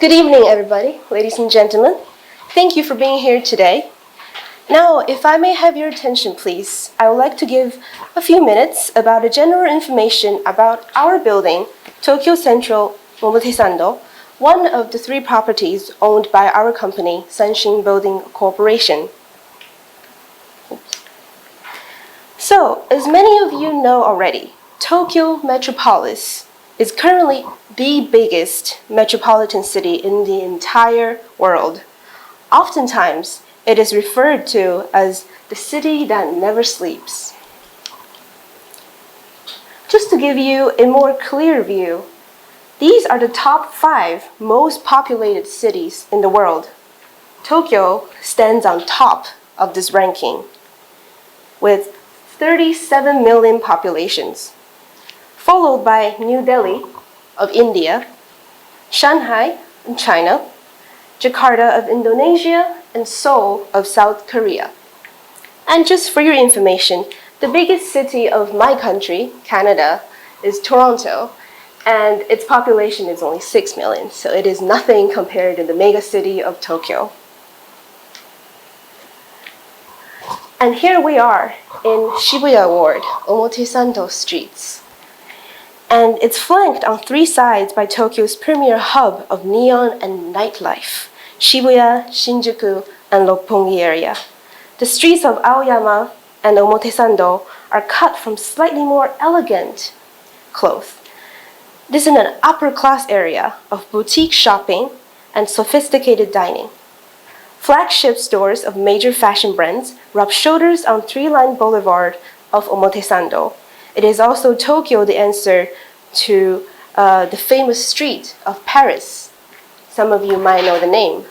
Good evening, everybody, ladies and gentlemen. Thank you for being here today. Now, if I may have your attention, please, I would like to give a few minutes about the general information about our building, Tokyo Central omote-sando, one of the 3 properties owned by our company, Sanshin Building Corporation. So, as many of you know already, Tokyo Metropolis is currently the biggest metropolitan city in the entire world. Oftentimes, it is referred to as the city that never sleeps. Just to give you a more clear view, these are the top 5 most populated cities in the world. Tokyo stands on top of this ranking with 37 million populations, followed by New Delhi of India, Shanghai in China, Jakarta of Indonesia, and Seoul of South Korea. And just for your information, the biggest city of my country, Canada, is Toronto, and its population is only 6 million, so it is nothing compared to the mega city of Tokyo. And here we are in Shibuya Ward, Omote-sando streets. And it's flanked on 3 sides by Tokyo's premier hub of neon and nightlife, Shibuya, Shinjuku, and Roppongi area. The streets of Aoyama and Omote-sando are cut from slightly more elegant cloth. This is an upper-class area of boutique shopping and sophisticated dining. Flagship stores of major fashion brands rub shoulders on 3-line boulevard of Omote-sando. It is also Tokyo the answer to the famous street of Paris. Some of you might know the name.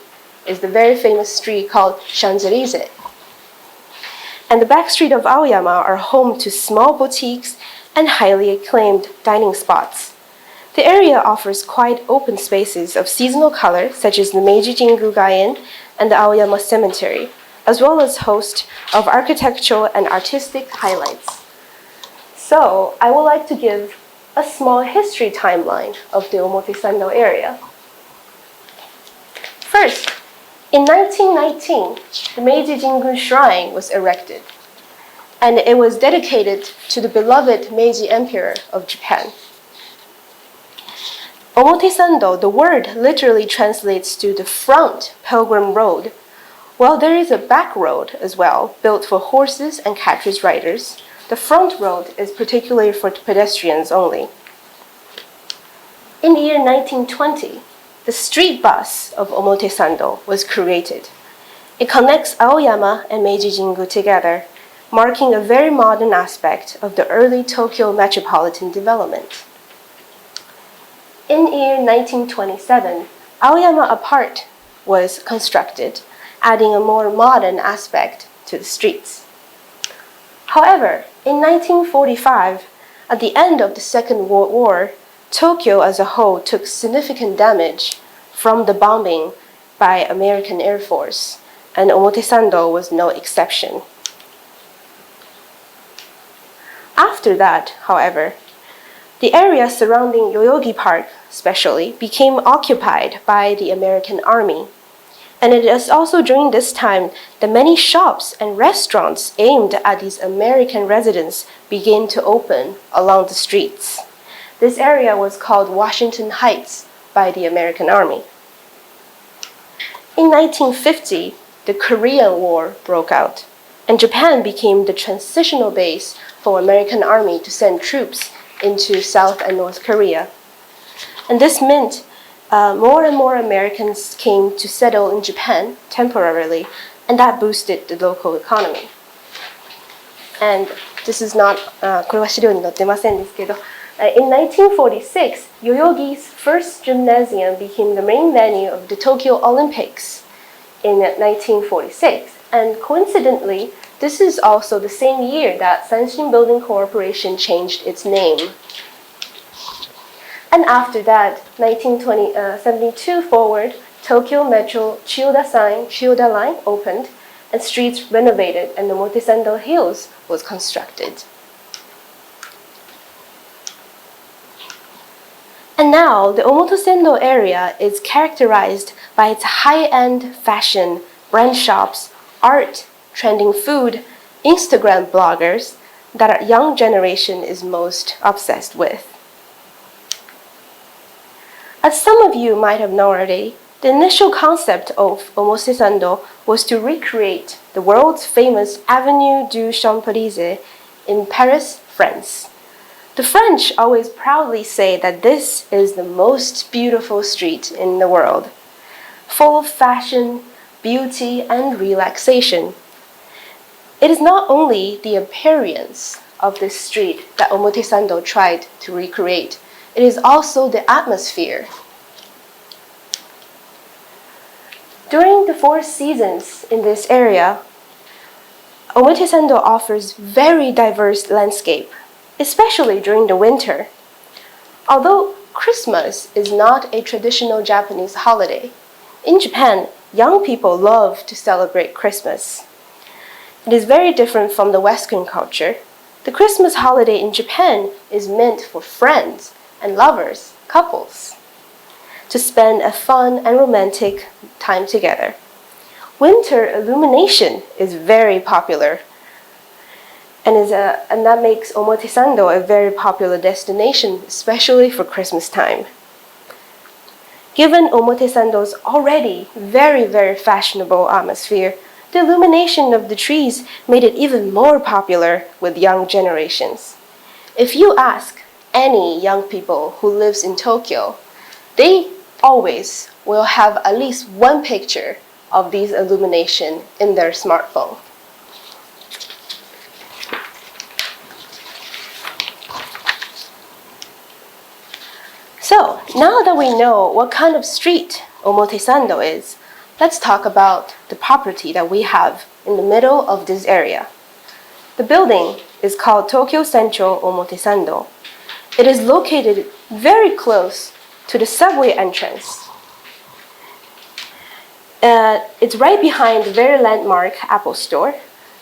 It's the very famous street called Champs-Élysées. And the back street of Aoyama are home to small boutiques and highly acclaimed dining spots. The area offers quite open spaces of seasonal color, such as the Meiji Jingu Gaien and the Aoyama Cemetery, as well as host of architectural and artistic highlights. So, I would like to give a small history timeline of the Omote-sando area. First, in 1919, the Meiji Jingu Shrine was erected, and it was dedicated to the beloved Meiji Emperor of Japan. Omote-sando, the word literally translates to the front pilgrim road, while there is a back road as well, built for horses and carriage riders. The front road is particularly for pedestrians only. In the year 1920, the street bus of Omote-sando was created. It connects Aoyama and Meiji Jingu together, marking a very modern aspect of the early Tokyo metropolitan development. In the year 1927, Aoyama Apart was constructed, adding a more modern aspect to the streets. However, in 1945, at the end of the Second World War, Tokyo as a whole took significant damage from the bombing by American Air Force, and Omote-sando was no exception. After that, however, the area surrounding Yoyogi Park, especially, became occupied by the American Army. And it is also during this time that many shops and restaurants aimed at these American residents began to open along the streets. This area was called Washington Heights by the American Army. In 1950, the Korean War broke out, and Japan became the transitional base for American Army to send troops into South and North Korea. And this meant more and more Americans came to settle in Japan temporarily, and that boosted the local economy. And this is not, これは資料に載ってませんですけど、in 1946, Yoyogi's first gymnasium became the main venue of the Tokyo Olympics in 1946. And coincidentally, this is also the same year that Sanshin Building Corporation changed its name. And after that, 1972 forward, Tokyo Metro Chiyoda Line opened, and streets renovated, and the Omote-sando Hills was constructed. And now, the omote-sando area is characterized by its high-end fashion, brand shops, art, trending food, Instagram bloggers that our young generation is most obsessed with. As some of you might have known already, the initial concept of omote-sando was to recreate the world's famous Avenue du Champs-Élysées in Paris, France. The French always proudly say that this is the most beautiful street in the world, full of fashion, beauty, and relaxation. It is not only the appearance of this street that omote-sando tried to recreate, it is also the atmosphere. During the 4 seasons in this area, omote-sando offers very diverse landscape, especially during the winter. Although Christmas is not a traditional Japanese holiday, in Japan, young people love to celebrate Christmas. It is very different from the Western culture. The Christmas holiday in Japan is meant for friends and lovers, couples, to spend a fun and romantic time together. Winter illumination is very popular, and that makes omote-sando a very popular destination, especially for Christmas time. Given omote-sando's already very, very fashionable atmosphere, the illumination of the trees made it even more popular with young generations. If you ask any young people who lives in Tokyo, they always will have at least one picture of these illumination in their smartphone. So, now that we know what kind of street omote-sando is, let's talk about the property that we have in the middle of this area. The building is called Tokyo Central Omote-sando. It is located very close to the subway entrance. It's right behind the very landmark Apple Store.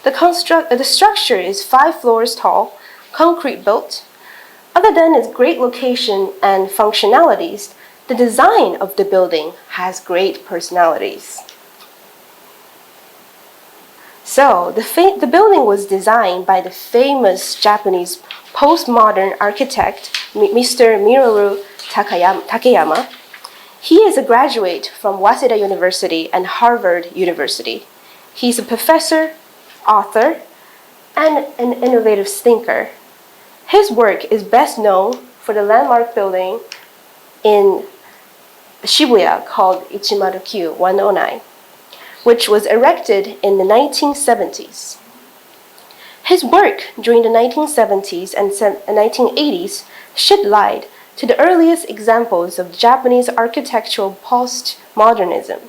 The structure is 5 floors tall, concrete built. Other than its great location and functionalities, the design of the building has great personalities. So, the building was designed by the famous Japanese postmodern architect, Mr. Minoru Takeyama. He is a graduate from Waseda University and Harvard University. He's a professor, author, and an innovative thinker. His work is best known for the landmark building in Shibuya called Ichimaru-kyu 109, which was erected in the 1970s. His work during the 1970s and 1980s shed light to the earliest examples of Japanese architectural postmodernism.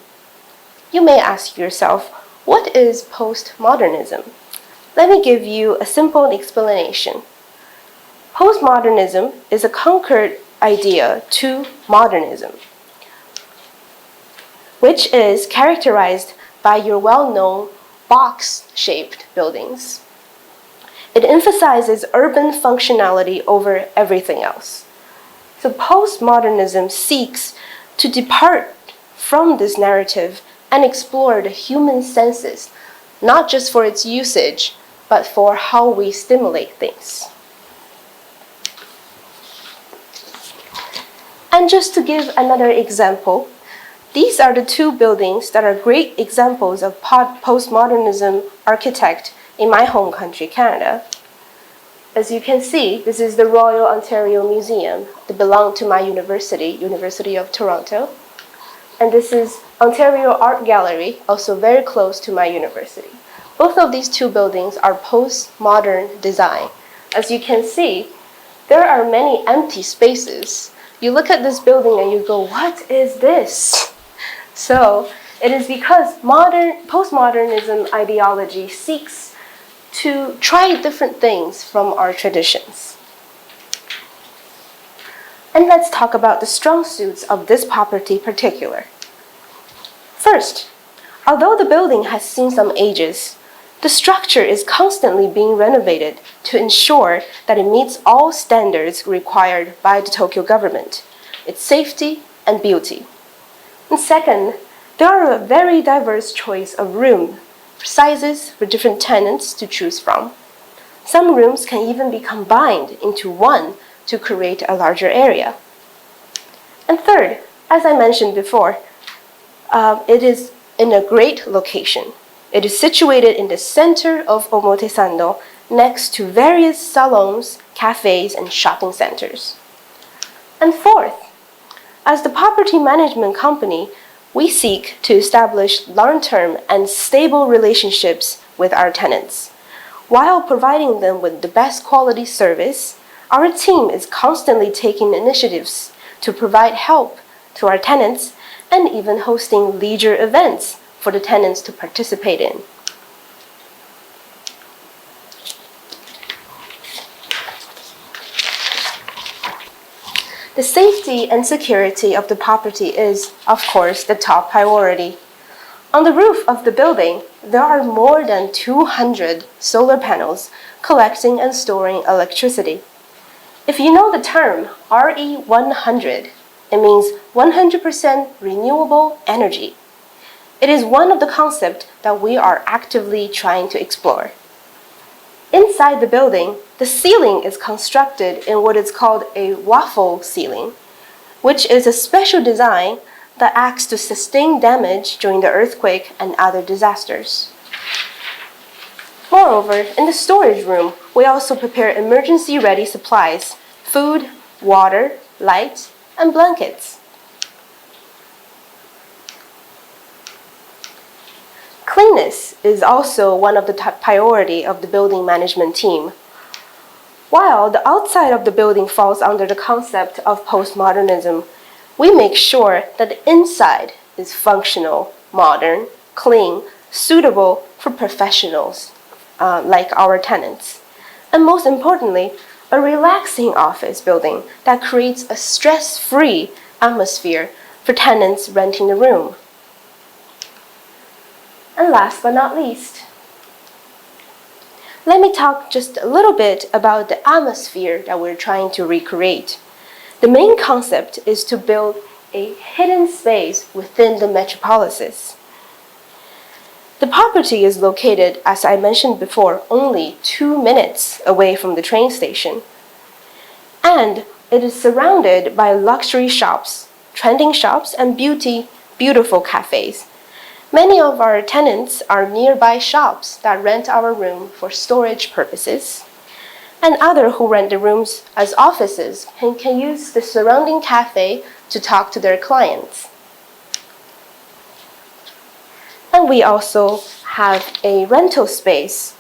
You may ask yourself, what is postmodernism? Let me give you a simple explanation. Postmodernism is a conquered idea to modernism, which is characterized by your well-known box-shaped buildings. It emphasizes urban functionality over everything else. So postmodernism seeks to depart from this narrative and explore the human senses, not just for its usage, but for how we stimulate things. And just to give another example, these are the 2 buildings that are great examples of postmodernism architect in my home country, Canada. As you can see, this is the Royal Ontario Museum that belonged to my university, University of Toronto. And this is Ontario Art Gallery, also very close to my university. Both of these 2 buildings are postmodern design. As you can see, there are many empty spaces. You look at this building and you go, what is this? So it is because postmodernism ideology seeks to try different things from our traditions. And let's talk about the strong suits of this property in particular. First, although the building has seen some ages, the structure is constantly being renovated to ensure that it meets all standards required by the Tokyo government. its safety and beauty. And second, there are a very diverse choice of room sizes for different tenants to choose from. Some rooms can even be combined into one to create a larger area. And third, as I mentioned before, it is in a great location. It is situated in the center of omote-sando, next to various salons, cafes, and shopping centers. And fourth, as the property management company, we seek to establish long-term and stable relationships with our tenants. While providing them with the best quality service, our team is constantly taking initiatives to provide help to our tenants and even hosting leisure events for the tenants to participate in. The safety and security of the property is, of course, the top priority. On the roof of the building, there are more than 200 solar panels collecting and storing electricity. If you know the term RE100, it means 100% renewable energy. It is one of the concepts that we are actively trying to explore. Inside the building, the ceiling is constructed in what is called a waffle ceiling, which is a special design that acts to sustain damage during the earthquake and other disasters. Moreover, in the storage room, we also prepare emergency-ready supplies, food, water, light, and blankets. Cleanliness is also one of the top priority of the building management team. While the outside of the building falls under the concept of postmodernism, we make sure that the inside is functional, modern, clean, suitable for professionals like our tenants. And most importantly, a relaxing office building that creates a stress-free atmosphere for tenants renting the room. And last but not least, let me talk just a little bit about the atmosphere that we're trying to recreate. The main concept is to build a hidden space within the metropolis. The property is located, as I mentioned before, only 2 minutes away from the train station. And it is surrounded by luxury shops, trending shops, and beautiful cafes. Many of our tenants are nearby shops that rent our room for storage purposes, and others who rent the rooms as offices can use the surrounding cafe to talk to their clients. And we also have a rental space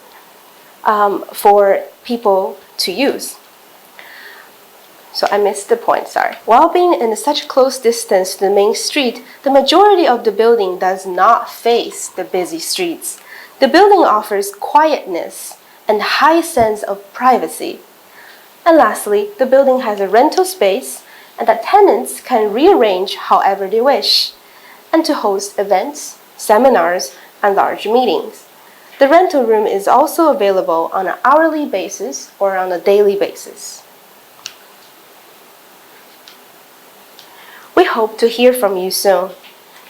for people to use. So I missed the point, sorry. While being in such close distance to the main street, the majority of the building does not face the busy streets. The building offers quietness and high sense of privacy. And lastly, the building has a rental space and that tenants can rearrange however they wish, and to host events, seminars, and large meetings. The rental room is also available on an hourly basis or on a daily basis. We hope to hear from you soon.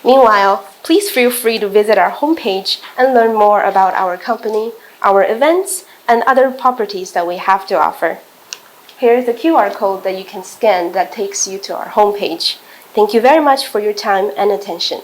Meanwhile, please feel free to visit our homepage and learn more about our company, our events, and other properties that we have to offer. Here is the QR code that you can scan that takes you to our homepage. Thank you very much for your time and attention.